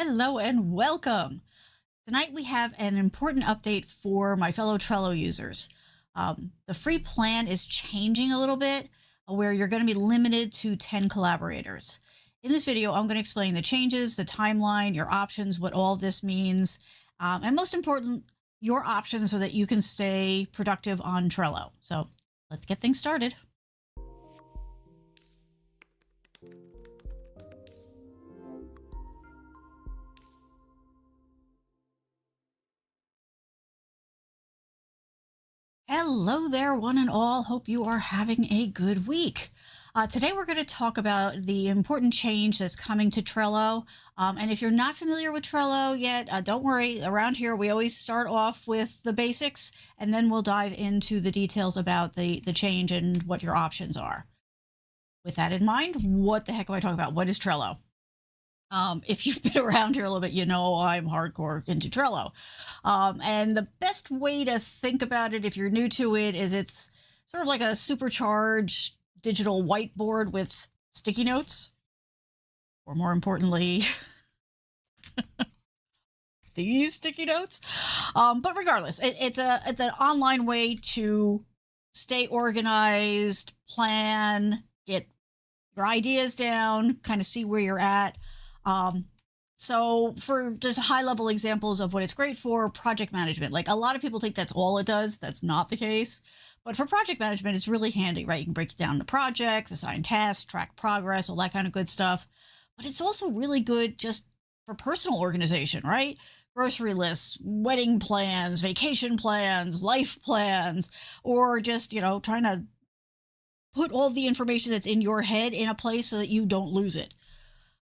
Hello and welcome. Tonight we have an important update for my fellow Trello users. The free plan is changing a little bit where you're going to be limited to 10 collaborators. In this video, I'm going to explain the changes, the timeline, your options, what all this means, and most important, your options so that you can stay productive on Trello. So let's get things started. Hello there, one and all. Hope you are having a good week. Today we're going to talk about the important change that's coming to Trello. And if you're not familiar with Trello yet, don't worry. Around here, we always start off with the basics, and then we'll dive into the details about the change and what your options are. With that in mind, what the heck am I talking about? What is Trello? If you've been around here a little bit, you know I'm hardcore into Trello. And the best way to think about it if you're new to it is it's sort of like a supercharged digital whiteboard with sticky notes, or more importantly, these sticky notes. But regardless, it's an online way to stay organized, plan, get your ideas down, kind of see where you're at. So for just high level examples of what it's great for, project management, like a lot of people think that's all it does. That's not the case. But for project management, it's really handy, right? You can break it down into projects, assign tasks, track progress, all that kind of good stuff. But it's also really good just for personal organization, right? Grocery lists, wedding plans, vacation plans, life plans, or just, trying to put all the information that's in your head in a place so that you don't lose it.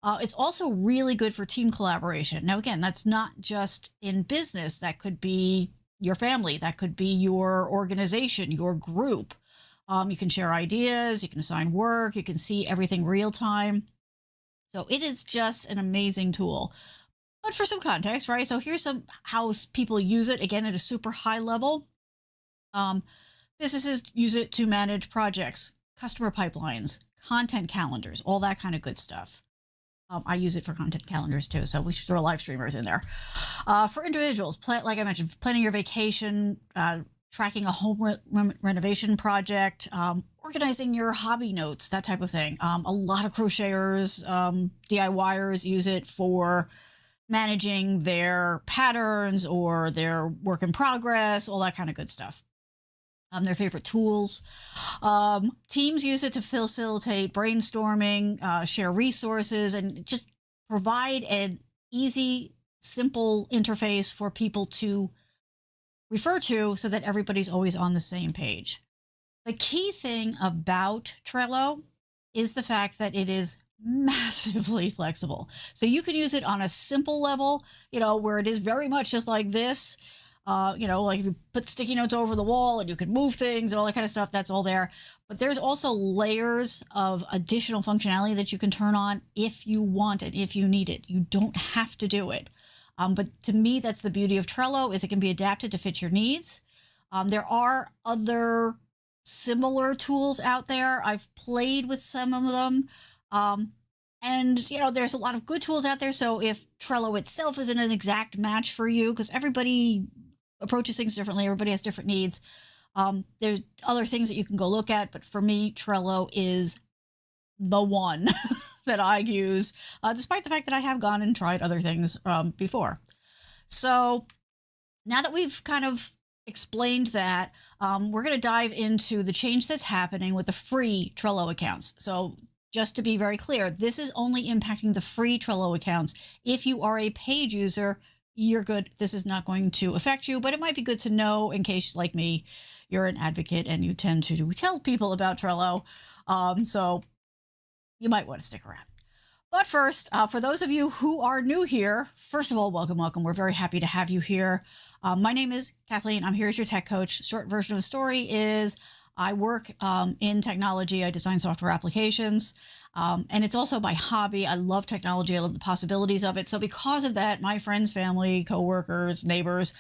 It's also really good for team collaboration. Now, again, that's not just in business. That could be your family. That could be your organization, your group. You can share ideas. You can assign work. You can see everything real time. So it is just an amazing tool. But for some context, right? So here's how people use it, again, at a super high level. Businesses use it to manage projects, customer pipelines, content calendars, all that kind of good stuff. I use it for content calendars too, so we should throw live streamers in there. For individuals, like I mentioned, planning your vacation, tracking a home renovation project, organizing your hobby notes, that type of thing. A lot of crocheters, DIYers use it for managing their patterns or their work in progress, all that kind of good stuff. Their favorite tools. Teams use it to facilitate brainstorming, share resources, and just provide an easy, simple interface for people to refer to so that everybody's always on the same page. The key thing about Trello is the fact that it is massively flexible. So you can use it on a simple level, where it is very much just like this. Like if you put sticky notes over the wall and you can move things and all that kind of stuff, that's all there. But there's also layers of additional functionality that you can turn on if you want it, if you need it. You don't have to do it. But to me, that's the beauty of Trello, is it can be adapted to fit your needs. There are other similar tools out there. I've played with some of them. And, there's a lot of good tools out there. So if Trello itself isn't an exact match for you, because everybody approaches things differently, everybody has different needs, there's other things that you can go look at. But for me, Trello is the one that I use, despite the fact that I have gone and tried other things before. So now that we've kind of explained that, we're going to dive into the change that's happening with the free Trello accounts. So just to be very clear, this is only impacting the free Trello accounts. If you are a paid user, you're good. This is not going to affect you, but it might be good to know in case, like me, you're an advocate and you tend to tell people about Trello. So you might want to stick around. But first, for those of you who are new here, first of all, welcome, welcome. We're very happy to have you here. My name is Kathleen. I'm here as your tech coach. Short version of the story is I work in technology. I design software applications, and it's also my hobby. I love technology. I love the possibilities of it. So because of that, my friends, family, coworkers, neighbors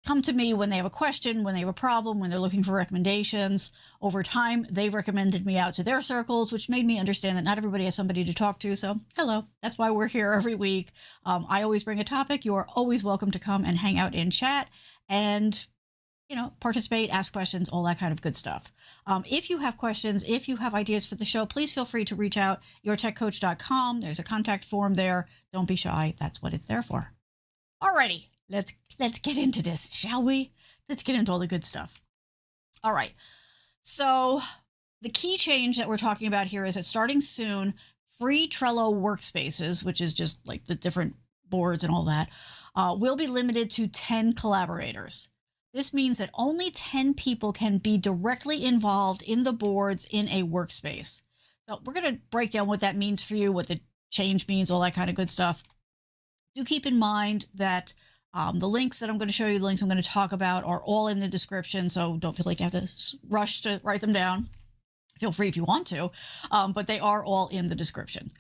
come to me when they have a question, when they have a problem, when they're looking for recommendations. Over time, they've recommended me out to their circles, which made me understand that not everybody has somebody to talk to. So hello, that's why we're here every week. I always bring a topic. You are always welcome to come and hang out in chat and, participate, ask questions, all that kind of good stuff. If you have questions, if you have ideas for the show, please feel free to reach out, yourtechcoach.com. There's a contact form there. Don't be shy. That's what it's there for. Alrighty, let's get into this, shall we? Let's get into all the good stuff. All right. So the key change that we're talking about here is that starting soon, free Trello workspaces, which is just like the different boards and all that, will be limited to 10 collaborators. This means that only 10 people can be directly involved in the boards in a workspace. So we're going to break down what that means for you, what the change means, all that kind of good stuff. Do keep in mind that the links that I'm going to show you, the links I'm going to talk about, are all in the description. So don't feel like you have to rush to write them down. Feel free if you want to, but they are all in the description.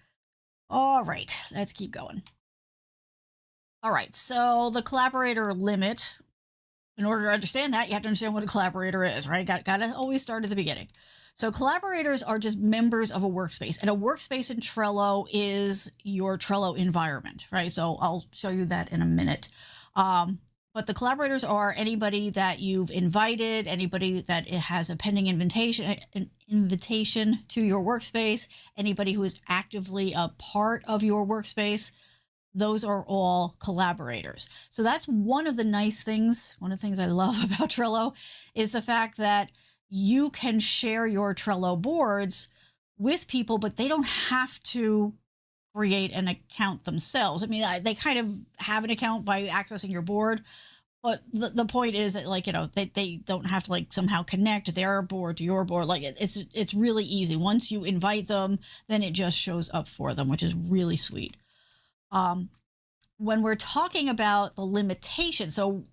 All right, let's keep going. All right, so the collaborator limit. In order to understand that, you have to understand what a collaborator is, right? Got to always start at the beginning. So collaborators are just members of a workspace, and a workspace in Trello is your Trello environment, right? So I'll show you that in a minute. But the collaborators are anybody that you've invited, anybody that has a pending invitation to your workspace, anybody who is actively a part of your workspace. Those are all collaborators. So that's one of the nice things. One of the things I love about Trello is the fact that you can share your Trello boards with people, but they don't have to create an account themselves. I mean, they kind of have an account by accessing your board, but the point is that they don't have to somehow connect their board to your board. It's really easy. Once you invite them, then it just shows up for them, which is really sweet. When we're talking about the limitation, so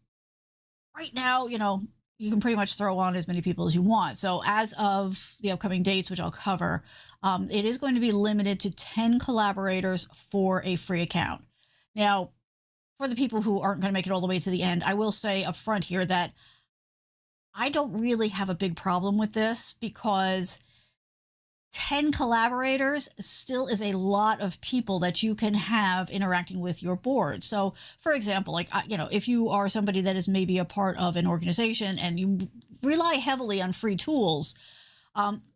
right now, you can pretty much throw on as many people as you want. So as of the upcoming dates, which I'll cover, it is going to be limited to 10 collaborators for a free account. Now, for the people who aren't going to make it all the way to the end, I will say up front here that I don't really have a big problem with this, because 10 collaborators still is a lot of people that you can have interacting with your board. So for example, if you are somebody that is maybe a part of an organization and you rely heavily on free tools,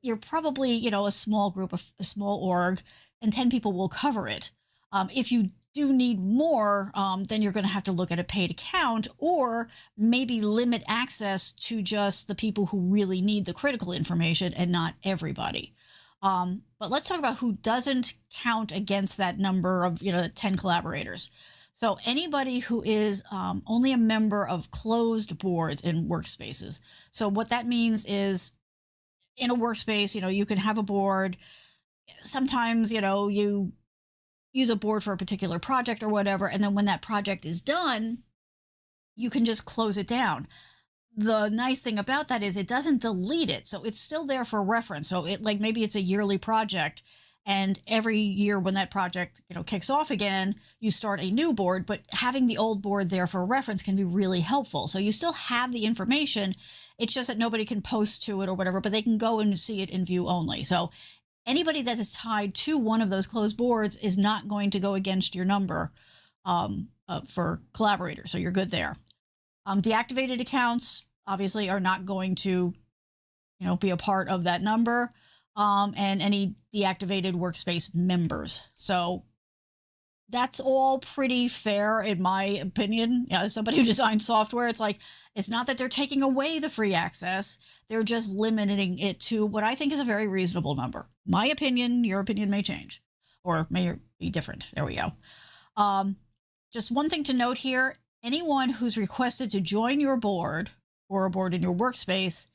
you're probably, a small group, a small org, and 10 people will cover it. If you do need more, then you're going to have to look at a paid account, or maybe limit access to just the people who really need the critical information and not everybody. But let's talk about who doesn't count against that number of, 10 collaborators. So anybody who is only a member of closed boards in workspaces. So what that means is, in a workspace, you can have a board. Sometimes, you use a board for a particular project or whatever, and then when that project is done, you can just close it down. The nice thing about that is it doesn't delete it. So it's still there for reference. So maybe it's a yearly project, and every year when that project, kicks off again, you start a new board, but having the old board there for reference can be really helpful. So you still have the information. It's just that nobody can post to it or whatever, but they can go and see it in view only. So anybody that is tied to one of those closed boards is not going to go against your number for collaborators. So you're good there. Deactivated accounts obviously are not going to, be a part of that number, and any deactivated workspace members. So that's all pretty fair, in my opinion. As somebody who designs software, it's not that they're taking away the free access. They're just limiting it to what I think is a very reasonable number. My opinion, your opinion may change, or may be different. There we go. Just one thing to note here. Anyone who's requested to join your board or a board in your workspace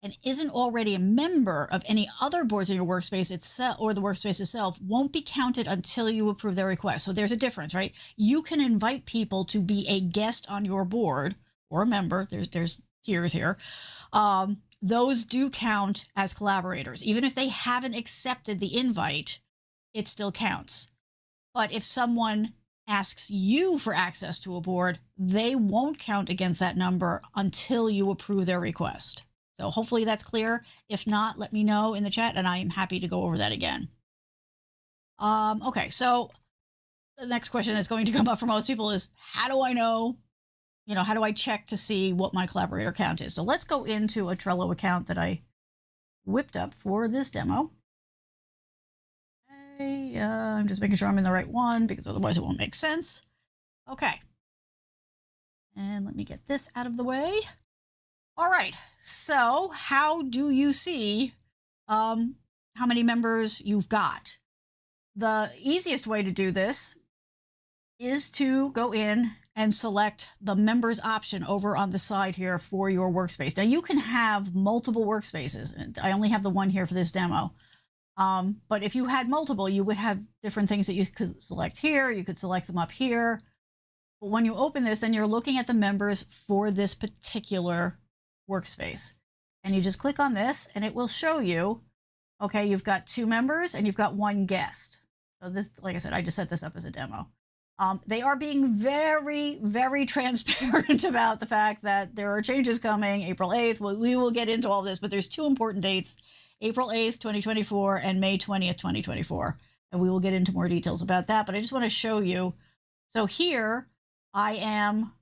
and isn't already a member of any other boards in your workspace itself or the workspace itself won't be counted until you approve their request. So there's a difference, right? You can invite people to be a guest on your board or a member. There's tiers here. Those do count as collaborators. Even if they haven't accepted the invite, it still counts. But if someone asks you for access to a board, they won't count against that number until you approve their request. So hopefully that's clear. If not, let me know in the chat and I am happy to go over that again. Okay, so the next question that's going to come up for most people is, how do I know, how do I check to see what my collaborator count is? So let's go into a Trello account that I whipped up for this demo. Okay, I'm just making sure I'm in the right one because otherwise it won't make sense. Okay. And let me get this out of the way. All right, so how do you see how many members you've got? The easiest way to do this is to go in and select the members option over on the side here for your workspace. Now you can have multiple workspaces. I only have the one here for this demo. But if you had multiple, you would have different things that you could select here. You could select them up here. But when you open this, then you're looking at the members for this particular workspace. And you just click on this and it will show you, okay, you've got 2 members and you've got 1 guest. So this, like I said, I just set this up as a demo. They are being very, very transparent about the fact that there are changes coming April 8th. We will get into all this, but there's 2 important dates, April 8th, 2024 and May 20th, 2024. And we will get into more details about that, but I just want to show you. So here I am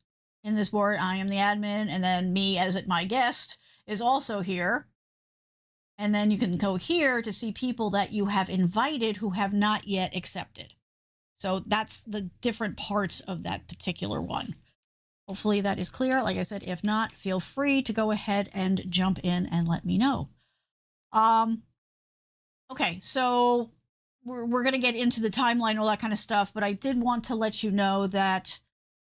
in this board, I am the admin, and then me as my guest is also here. And then you can go here to see people that you have invited who have not yet accepted. So that's the different parts of that particular one. Hopefully that is clear. Like I said, if not, feel free to go ahead and jump in and let me know. Okay, so we're going to get into the timeline, all that kind of stuff, but I did want to let you know that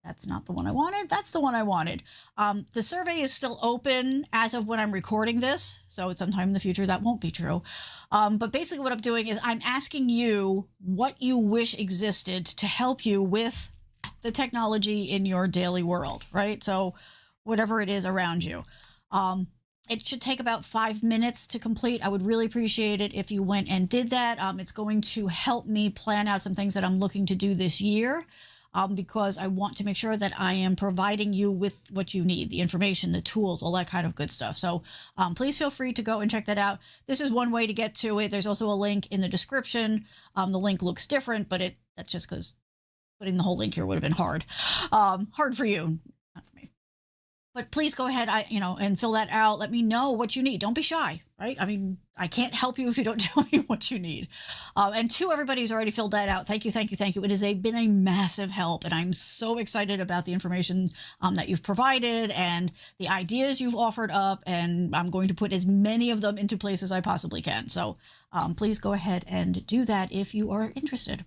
that's not the one I wanted. That's the one I wanted. The survey is still open as of when I'm recording this. So at some time in the future, that won't be true. But basically what I'm doing is I'm asking you what you wish existed to help you with the technology in your daily world, right? So whatever it is around you. It should take about 5 minutes to complete. I would really appreciate it if you went and did that. It's going to help me plan out some things that I'm looking to do this year. Because I want to make sure that I am providing you with what you need, the information, the tools, all that kind of good stuff. So please feel free to go and check that out. This is one way to get to it. There's also a link in the description. The link looks different, but that's just because putting the whole link here would have been hard. Hard for you, not for me. But please go ahead, and fill that out. Let me know what you need. Don't be shy, right? I mean, I can't help you if you don't tell me what you need. And to everybody who's already filled that out, thank you, thank you, thank you. It has been a massive help, and I'm so excited about the information that you've provided and the ideas you've offered up, and I'm going to put as many of them into place as I possibly can. So please go ahead and do that if you are interested.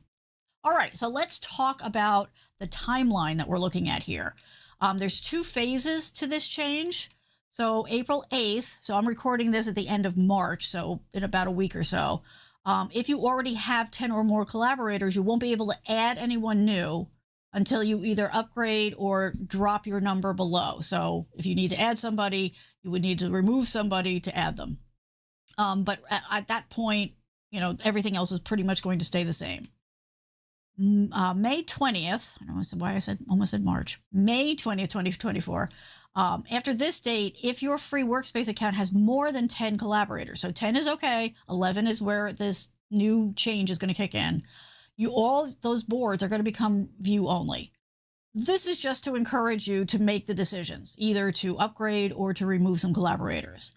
All right, so let's talk about the timeline that we're looking at here. There's 2 phases to this change. So April 8th, so I'm recording this at the end of March, so in about a week or so. If you already have 10 or more collaborators, you won't be able to add anyone new until you either upgrade or drop your number below. So if you need to add somebody, you would need to remove somebody to add them. But at that point, everything else is pretty much going to stay the same. May 20th, I don't know why I almost said March, May 20th, 2024. After this date, if your free workspace account has more than 10 collaborators, so 10 is okay, 11 is where this new change is going to kick in, all those boards are going to become view only. This is just to encourage you to make the decisions, either to upgrade or to remove some collaborators.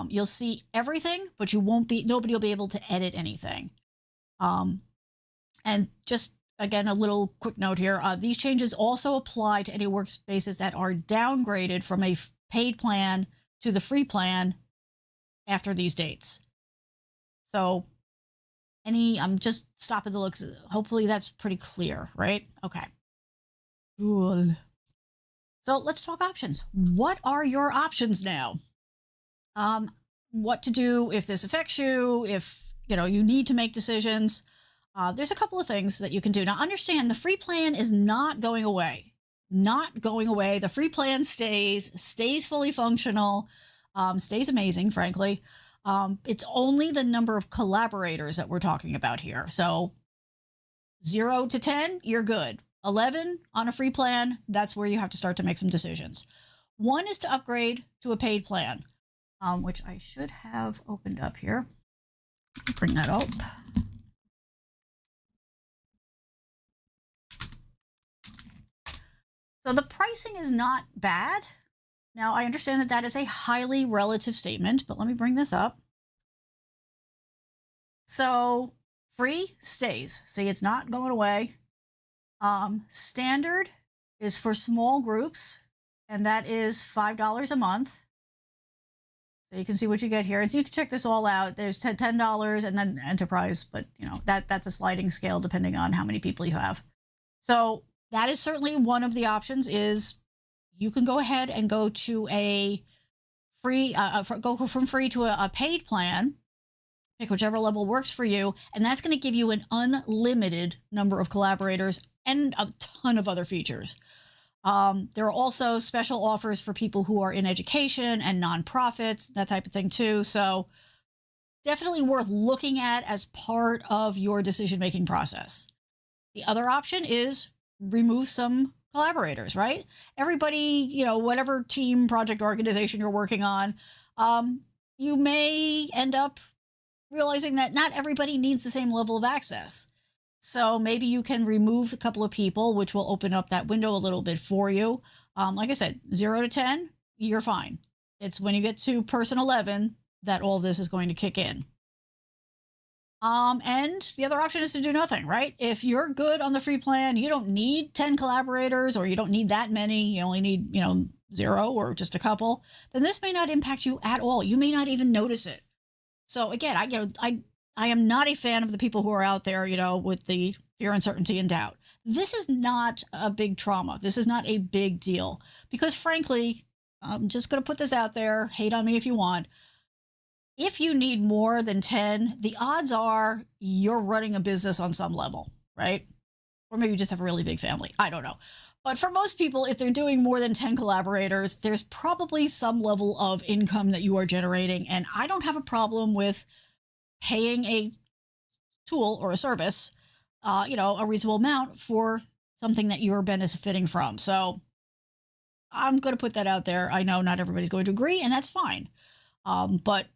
You'll see everything, but nobody will be able to edit anything. And just, again, a little quick note here. These changes also apply to any workspaces that are downgraded from a paid plan to the free plan after these dates. So I'm just stopping to look. Hopefully that's pretty clear, right? Okay. Cool. So let's talk options. What are your options now? What to do if this affects you, if, you need to make decisions. There's a couple of things that you can do. Now, understand the free plan is not going away. Not going away. The free plan stays fully functional, stays amazing, frankly. It's only the number of collaborators that we're talking about here. So 0 to 10, you're good. 11 on a free plan, that's where you have to start to make some decisions. One is to upgrade to a paid plan, which I should have opened up here. Bring that up. So the pricing is not bad. Now, I understand that that is a highly relative statement, but let me bring this up. So free stays. See, it's not going away. Standard is for small groups, and that is $5 a month. So you can see what you get here. And so you can check this all out. There's $10 and then enterprise, but that's a sliding scale depending on how many people you have. So that is certainly one of the options. Is you can go ahead and go to a free, go from free to a paid plan. Pick whichever level works for you, and that's going to give you an unlimited number of collaborators and a ton of other features. There are also special offers for people who are in education and nonprofits, that type of thing too. So definitely worth looking at as part of your decision-making process. The other option is remove some collaborators, right? Everybody, whatever team, project, organization you're working on, you may end up realizing that not everybody needs the same level of access. So maybe you can remove a couple of people, which will open up that window a little bit for you. Like I said, 0 to 10, you're fine. It's when you get to person 11 that all this is going to kick in. And the other option is to do nothing, right? If you're good on the free plan, you don't need 10 collaborators, or you don't need that many. You only need, 0 or just a couple. Then this may not impact you at all. You may not even notice it. So again, I am not a fan of the people who are out there, with the fear, uncertainty, and doubt. This is not a big trauma. This is not a big deal, because frankly, I'm just going to put this out there. Hate on me if you want. If you need more than 10, the odds are you're running a business on some level, right? Or maybe you just have a really big family. I don't know. But for most people, if they're doing more than 10 collaborators, there's probably some level of income that you are generating. And I don't have a problem with paying a tool or a service, a reasonable amount for something that you're benefiting from. So I'm going to put that out there. I know not everybody's going to agree, and that's fine. But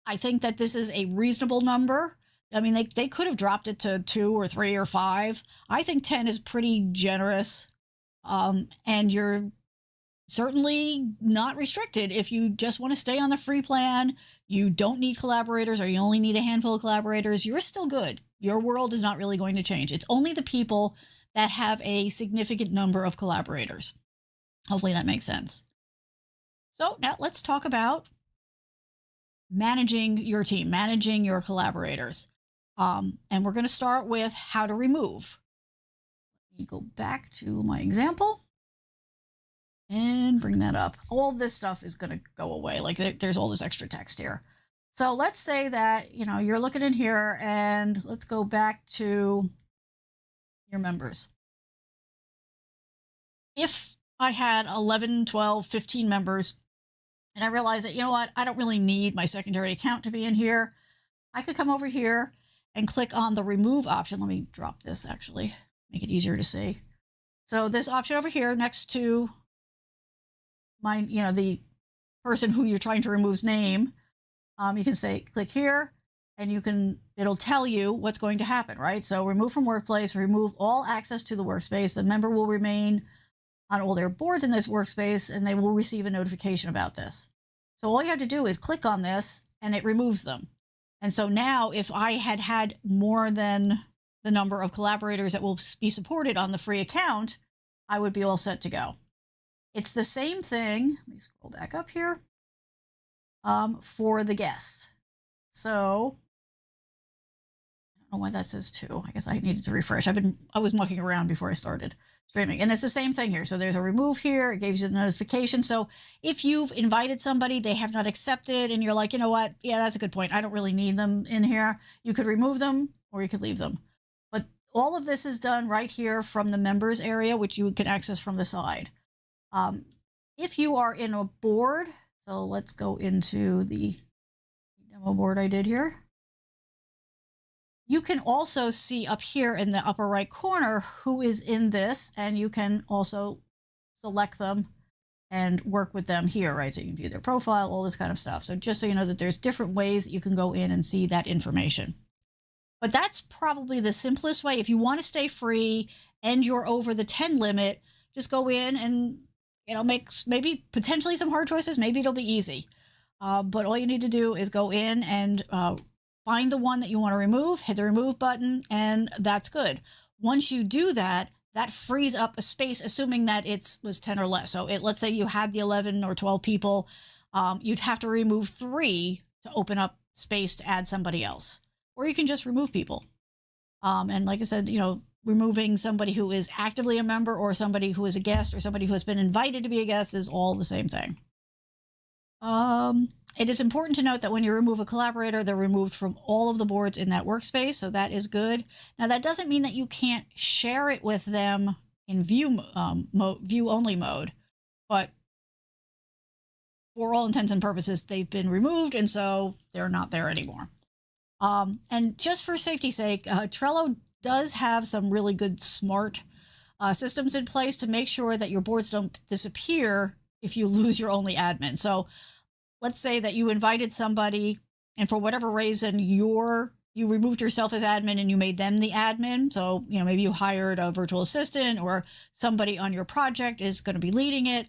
I think that this is a reasonable number. I mean, they could have dropped it to 2 or 3 or 5. I think 10 is pretty generous. And you're certainly not restricted if you just want to stay on the free plan. You don't need collaborators, or you only need a handful of collaborators. You're still good. Your world is not really going to change. It's only the people that have a significant number of collaborators. Hopefully that makes sense. So now let's talk about managing your team, managing your collaborators. And we're going to start with how to remove. Let me go back to my example and bring that up. All this stuff is going to go away. Like there's all this extra text here. So let's say that, you're looking in here, and let's go back to your members. If I had 11, 12, 15 members, and I realized that, I don't really need my secondary account to be in here, I could come over here and click on the remove option. Let me drop this, actually, make it easier to see. So this option over here next to my, the person who you're trying to remove's name, you can say, click here, and it'll tell you what's going to happen, right? So remove from workplace, remove all access to the workspace. The member will remain on all their boards in this workspace, and they will receive a notification about this. So all you have to do is click on this, and it removes them. And so now if I had more than the number of collaborators that will be supported on the free account, I would be all set to go. It's the same thing. Let me scroll back up here for the guests. So I don't know why that says 2. I guess I needed to refresh. I was mucking around before I started streaming, and it's the same thing here. So there's a remove here. It gives you the notification. So if you've invited somebody, they have not accepted, and you're like, you know what? Yeah, that's a good point. I don't really need them in here. You could remove them, or you could leave them. But all of this is done right here from the members area, which you can access from the side. If you are in a board, so let's go into the demo board I did here. You can also see up here in the upper right corner who is in this, and you can also select them and work with them here, right? So you can view their profile, all this kind of stuff. So just so you know that there's different ways that you can go in and see that information. But that's probably the simplest way. If you want to stay free and you're over the 10 limit, just go in and, make maybe potentially some hard choices. Maybe it'll be easy. But all you need to do is go in and find the one that you want to remove, hit the remove button, and that's good. Once you do that, that frees up a space, assuming that it was 10 or less. So let's say you had the 11 or 12 people, you'd have to remove 3 to open up space to add somebody else. Or you can just remove people. And like I said, removing somebody who is actively a member or somebody who is a guest or somebody who has been invited to be a guest is all the same thing. It is important to note that when you remove a collaborator, they're removed from all of the boards in that workspace, so that is good. Now, that doesn't mean that you can't share it with them in view-only mode, but for all intents and purposes, they've been removed, and so they're not there anymore. And just for safety's sake, Trello does have some really good smart systems in place to make sure that your boards don't disappear if you lose your only admin. So let's say that you invited somebody and for whatever reason you removed yourself as admin and you made them the admin. So, maybe you hired a virtual assistant or somebody on your project is going to be leading it.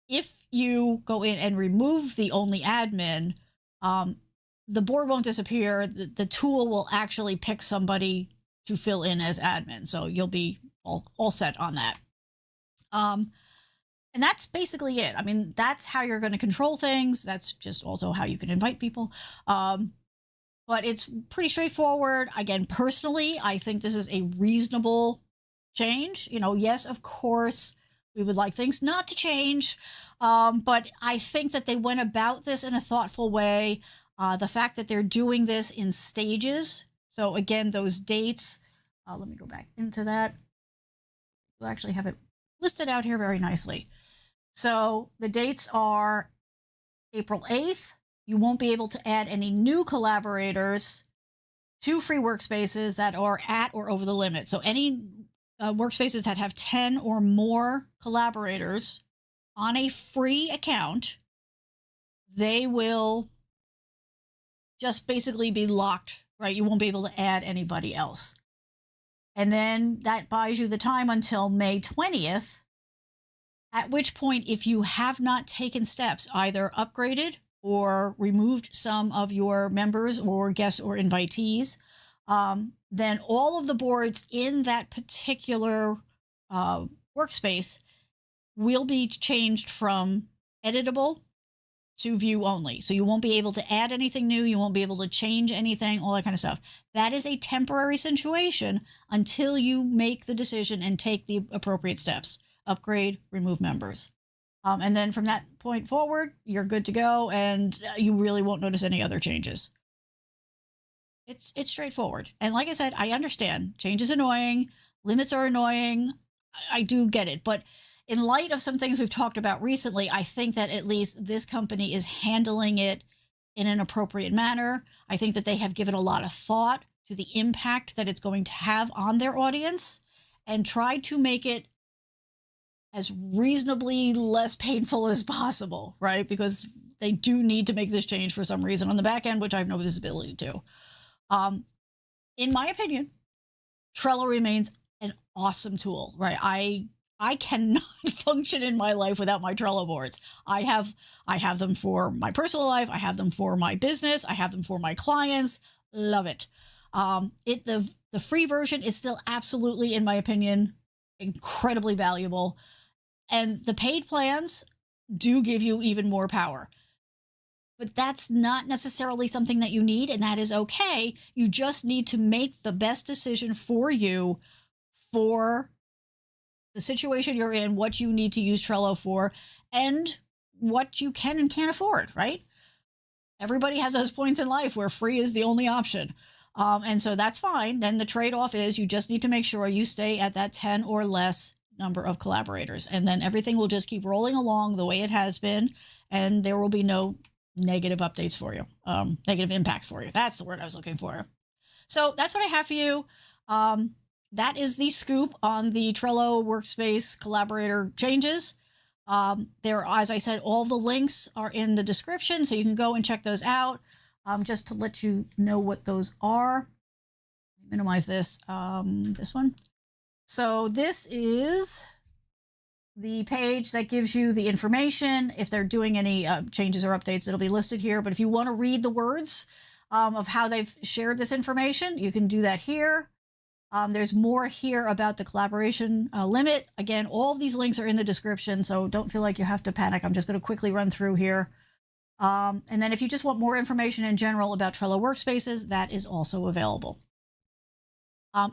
If you go in and remove the only admin, the board won't disappear. The tool will actually pick somebody to fill in as admin. So you'll be all set on that. And that's basically it. I mean, that's how you're going to control things. That's just also how you can invite people. But it's pretty straightforward. Again, personally, I think this is a reasonable change. Yes, of course, we would like things not to change. But I think that they went about this in a thoughtful way. The fact that they're doing this in stages. So again, those dates, let me go back into that. We'll actually have it listed out here very nicely. So the dates are April 8th. You won't be able to add any new collaborators to free workspaces that are at or over the limit. So any workspaces that have 10 or more collaborators on a free account, they will just basically be locked, right? You won't be able to add anybody else. And then that buys you the time until May 20th, at which point, if you have not taken steps, either upgraded or removed some of your members or guests or invitees, then all of the boards in that particular workspace will be changed from editable to view only. So you won't be able to add anything new. You won't be able to change anything, all that kind of stuff. That is a temporary situation until you make the decision and take the appropriate steps. Upgrade, remove members. And then from that point forward, you're good to go and you really won't notice any other changes. It's straightforward. And like I said, I understand. Change is annoying. Limits are annoying. I do get it. But in light of some things we've talked about recently, I think that at least this company is handling it in an appropriate manner. I think that they have given a lot of thought to the impact that it's going to have on their audience and tried to make it as reasonably less painful as possible, right? Because they do need to make this change for some reason on the back end, which I have no visibility to. In my opinion, Trello remains an awesome tool, right? I cannot function in my life without my Trello boards. I have them for my personal life. I have them for my business. I have them for my clients. Love it. The free version is still absolutely, in my opinion, incredibly valuable. And the paid plans do give you even more power. But that's not necessarily something that you need, and that is okay. You just need to make the best decision for you for the situation you're in, what you need to use Trello for, and what you can and can't afford, right? Everybody has those points in life where free is the only option. And so that's fine. Then the trade-off is you just need to make sure you stay at that 10 or less number of collaborators. And then everything will just keep rolling along the way it has been. And there will be no negative updates for you, negative impacts for you. That's the word I was looking for. So that's what I have for you. That is the scoop on the Trello workspace collaborator changes. There, as I said, all the links are in the description, so you can go and check those out. Just to let you know what those are. Minimize this one. So this is the page that gives you the information. If they're doing any changes or updates, it'll be listed here. But if you want to read the words of how they've shared this information, you can do that here. There's more here about the collaboration limit. Again, all of these links are in the description, so don't feel like you have to panic. I'm just going to quickly run through here. And then if you just want more information in general about Trello workspaces, that is also available.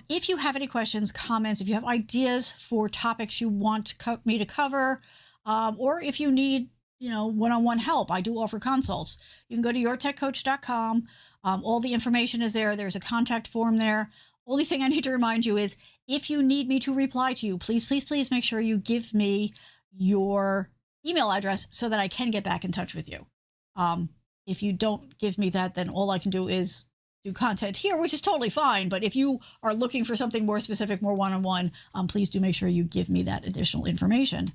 If you have any questions, comments, if you have ideas for topics you want me to cover, or if you need, one-on-one help, I do offer consults. You can go to yourtechcoach.com. All the information is there. There's a contact form there. Only thing I need to remind you is if you need me to reply to you, please, please, please make sure you give me your email address so that I can get back in touch with you. If you don't give me that, then all I can do is do content here, which is totally fine. But if you are looking for something more specific, more one-on-one, please do make sure you give me that additional information.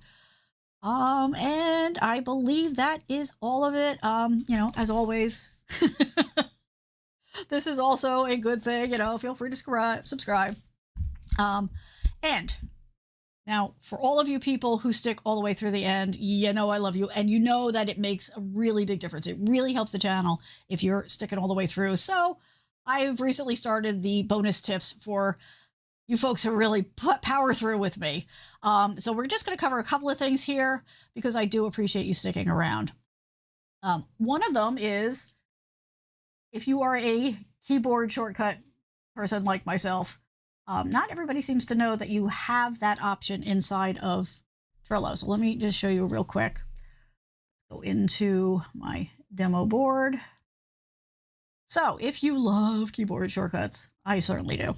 And I believe that is all of it. As always, this is also a good thing, feel free to subscribe. And now for all of you people who stick all the way through the end, I love you. And you know that it makes a really big difference. It really helps the channel if you're sticking all the way through. So I've recently started the bonus tips for you folks who really power through with me. So we're just going to cover a couple of things here because I do appreciate you sticking around. One of them is, if you are a keyboard shortcut person like myself, not everybody seems to know that you have that option inside of Trello. So let me just show you real quick. Go into my demo board. So if you love keyboard shortcuts, I certainly do.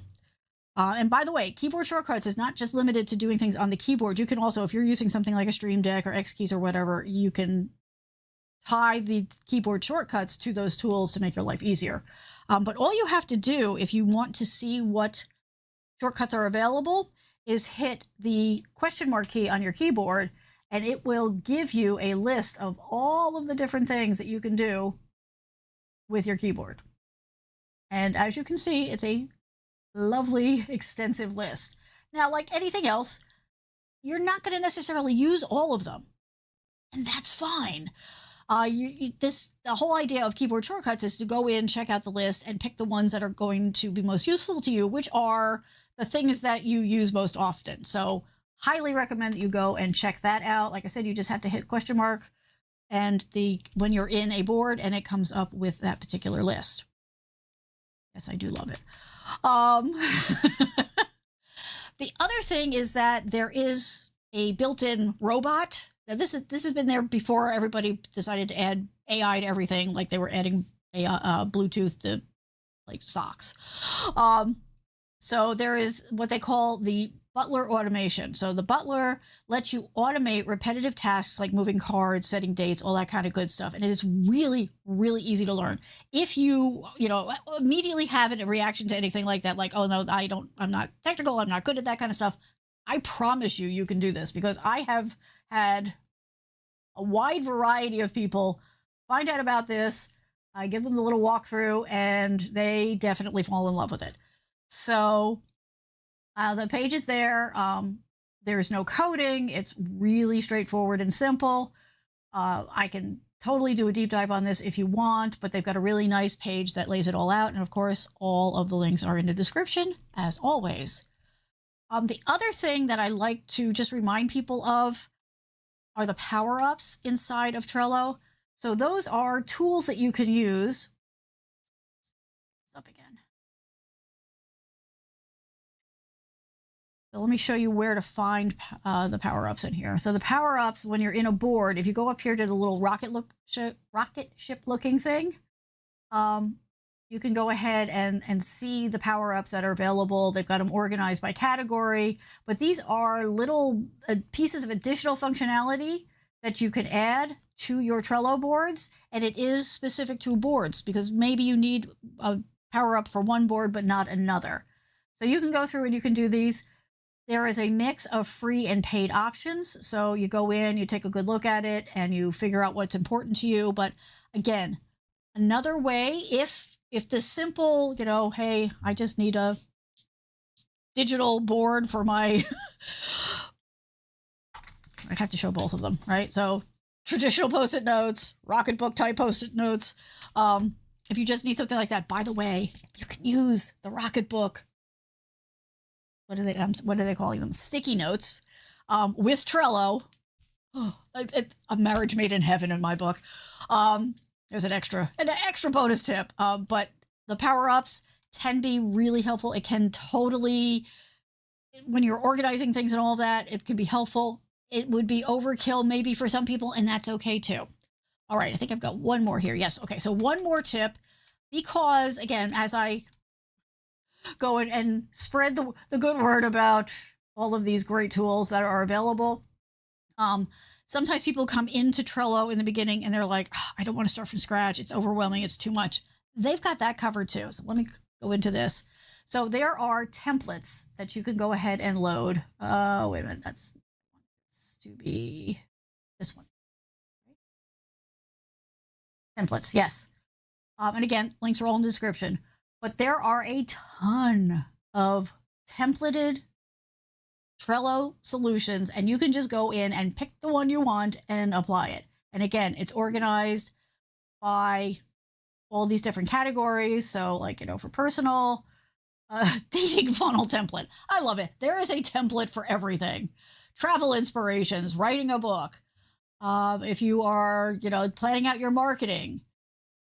And by the way, keyboard shortcuts is not just limited to doing things on the keyboard. You can also, if you're using something like a Stream Deck or X Keys or whatever, you can tie the keyboard shortcuts to those tools to make your life easier. But all you have to do if you want to see what shortcuts are available is hit the question mark key on your keyboard, and it will give you a list of all of the different things that you can do with your keyboard. And as you can see, it's a lovely, extensive list. Now, like anything else, you're not going to necessarily use all of them, and that's fine. The whole idea of keyboard shortcuts is to go in, check out the list, and pick the ones that are going to be most useful to you, which are the things that you use most often. So highly recommend that you go and check that out. Like I said, you just have to hit question mark and when you're in a board, and it comes up with that particular list. Yes, I do love it. The other thing is that there is a built-in robot. Now, this has been there before everybody decided to add AI to everything, like they were adding Bluetooth to like socks. So there is what they call the Butler automation. So the Butler lets you automate repetitive tasks like moving cards, setting dates, all that kind of good stuff. And it is really, really easy to learn. If you, immediately have a reaction to anything like that, like, oh no, I'm not technical, I'm not good at that kind of stuff, I promise you can do this, because I have had a wide variety of people find out about this. I give them the little walkthrough and they definitely fall in love with it. So the page is there. There's no coding. It's really straightforward and simple. I can totally do a deep dive on this if you want, but they've got a really nice page that lays it all out. And of course, all of the links are in the description, as always. The other thing that I like to just remind people of are the power-ups inside of Trello. So those are tools that you can use. It's up again. So let me show you where to find the power-ups in here. So the power-ups, when you're in a board, if you go up here to the little rocket ship looking thing, you can go ahead and see the power-ups that are available. They've got them organized by category, but these are little pieces of additional functionality that you can add to your Trello boards, and it is specific to boards, because maybe you need a power up for one board but not another. So you can go through and you can do these. There is a mix of free and paid options. So you go in, you take a good look at it, and you figure out what's important to you. But again, another way, if the simple, hey, I just need a digital board for my, I have to show both of them, right? So traditional Post-it notes, Rocketbook type Post-it notes. If you just need something like that, by the way, you can use the Rocketbook. What are they calling them? Sticky notes with Trello. Oh, a marriage made in heaven in my book. There's an extra bonus tip. But the power-ups can be really helpful. It can totally, when you're organizing things and all that, it can be helpful. It would be overkill maybe for some people, and that's okay too. All right, I think I've got one more here. Yes, okay, so one more tip, because again, as I go and spread the good word about all of these great tools that are available, sometimes people come into Trello in the beginning and they're like, I don't want to start from scratch. It's overwhelming. It's too much. They've got that covered too. So let me go into this. So there are templates that you can go ahead and load. Wait a minute. That's to be this one. Templates, yes. And again, links are all in the description. But there are a ton of templated Trello solutions, and you can just go in and pick the one you want and apply it. And again, it's organized by all these different categories. So like, for personal, dating funnel template. I love it. There is a template for everything. Travel inspirations, writing a book. If you are, planning out your marketing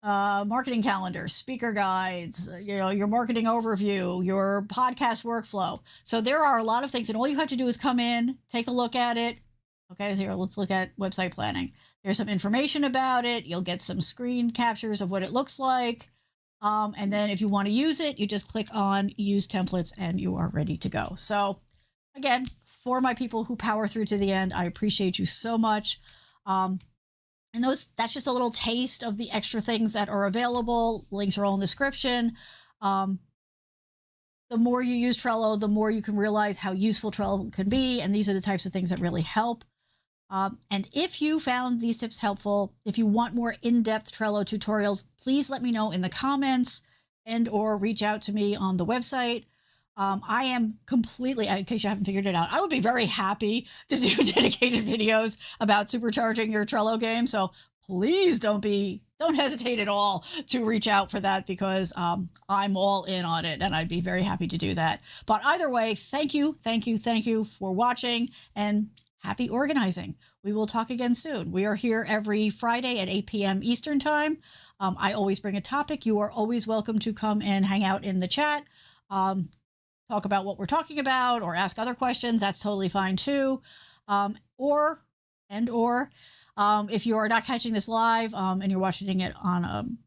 calendar, speaker guides, your marketing overview, your podcast workflow. So there are a lot of things, and all you have to do is come in, take a look at it. Okay, here, let's look at website planning. There's some information about it. You'll get some screen captures of what it looks like. And then if you want to use it, you just click on use templates and you are ready to go. So again, for my people who power through to the end, I appreciate you so much. And that's just a little taste of the extra things that are available. Links are all in the description. The more you use Trello, the more you can realize how useful Trello can be. And these are the types of things that really help. And if you found these tips helpful, if you want more in-depth Trello tutorials, please let me know in the comments or reach out to me on the website. I am completely, in case you haven't figured it out, I would be very happy to do dedicated videos about supercharging your Trello game. So please don't hesitate at all to reach out for that, because I'm all in on it and I'd be very happy to do that. But either way, thank you for watching, and happy organizing. We will talk again soon. We are here every Friday at 8 p.m. Eastern time. I always bring a topic. You are always welcome to come and hang out in the chat. Talk about what we're talking about or ask other questions. That's totally fine too. Or if you are not catching this live and you're watching it on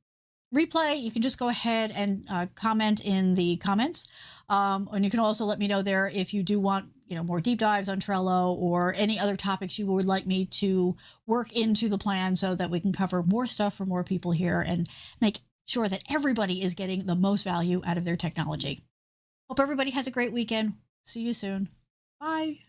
replay, you can just go ahead and comment in the comments. And you can also let me know there if you do want more deep dives on Trello or any other topics you would like me to work into the plan, so that we can cover more stuff for more people here and make sure that everybody is getting the most value out of their technology. Hope everybody has a great weekend. See you soon. Bye.